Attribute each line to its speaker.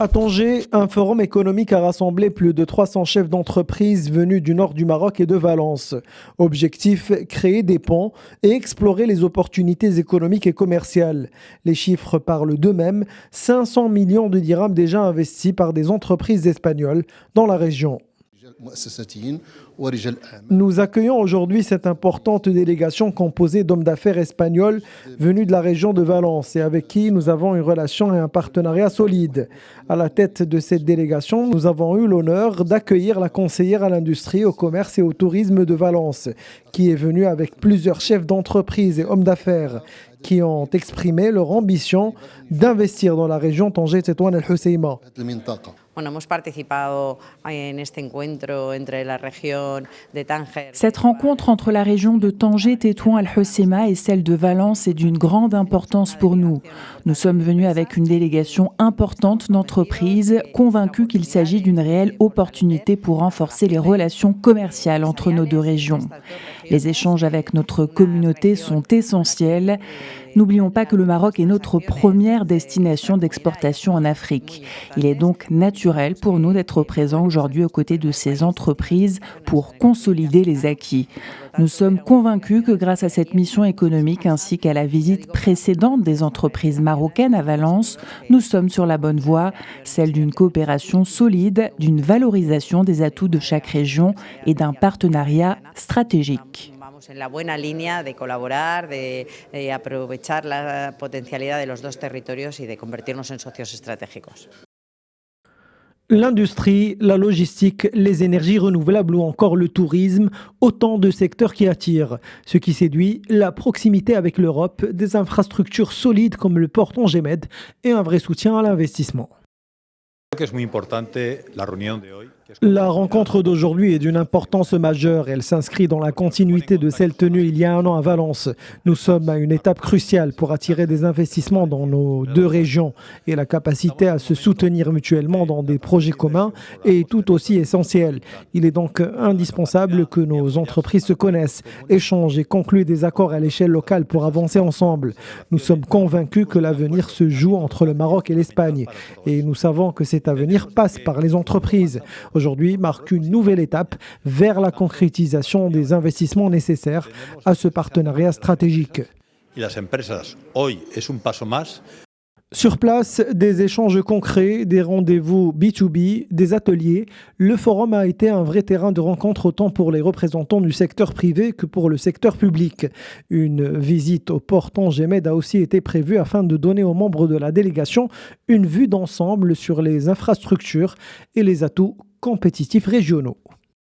Speaker 1: À Tanger, un forum économique a rassemblé plus de 300 chefs d'entreprise venus du nord du Maroc et de Valence. Objectif, créer des ponts et explorer les opportunités économiques et commerciales. Les chiffres parlent d'eux-mêmes, 500 millions de dirhams déjà investis par des entreprises espagnoles dans la région. Nous accueillons aujourd'hui cette importante délégation composée d'hommes d'affaires espagnols venus de la région de Valence et avec qui nous avons une relation et un partenariat solide. À la tête de cette délégation, nous avons eu l'honneur d'accueillir la conseillère à l'industrie, au commerce et au tourisme de Valence, qui est venue avec plusieurs chefs d'entreprise et hommes d'affaires qui ont exprimé leur ambition d'investir dans la région Tanger-Tétouan El Hoceima.
Speaker 2: Cette rencontre entre la région de Tanger, Tétouan, El Hoceima et celle de Valence est d'une grande importance pour nous. Nous sommes venus avec une délégation importante d'entreprises, convaincus qu'il s'agit d'une réelle opportunité pour renforcer les relations commerciales entre nos deux régions. Les échanges avec notre communauté sont essentiels. N'oublions pas que le Maroc est notre première destination d'exportation en Afrique. Il est donc naturel pour nous d'être présents aujourd'hui aux côtés de ces entreprises pour consolider les acquis. Nous sommes convaincus que grâce à cette mission économique ainsi qu'à la visite précédente des entreprises marocaines à Valence, nous sommes sur la bonne voie, celle d'une coopération solide, d'une valorisation des atouts de chaque région et d'un partenariat stratégique.
Speaker 3: En la buena línea de colaborar, de aprovechar la potencialidad de los dos territorios y de convertirnos en socios estratégicos.
Speaker 1: L'industrie, la logistique, les énergies renouvelables ou encore le tourisme, autant de secteurs qui attirent. Ce qui séduit, la proximité avec l'Europe, des infrastructures solides comme le port Tanger-Med et un vrai soutien à l'investissement. La rencontre d'aujourd'hui est d'une importance majeure. Elle s'inscrit dans la continuité de celle tenue il y a un an à Valence. Nous sommes à une étape cruciale pour attirer des investissements dans nos deux régions et la capacité à se soutenir mutuellement dans des projets communs est tout aussi essentielle. Il est donc indispensable que nos entreprises se connaissent, échangent et concluent des accords à l'échelle locale pour avancer ensemble. Nous sommes convaincus que l'avenir se joue entre le Maroc et l'Espagne et nous savons que cet avenir passe par les entreprises. Aujourd'hui marque une nouvelle étape vers la concrétisation des investissements nécessaires à ce partenariat stratégique. Sur place, des échanges concrets, des rendez-vous B2B, des ateliers. Le forum a été un vrai terrain de rencontre autant pour les représentants du secteur privé que pour le secteur public. Une visite au port Tanger-Med a aussi été prévue afin de donner aux membres de la délégation une vue d'ensemble sur les infrastructures et les atouts compétitifs régionaux.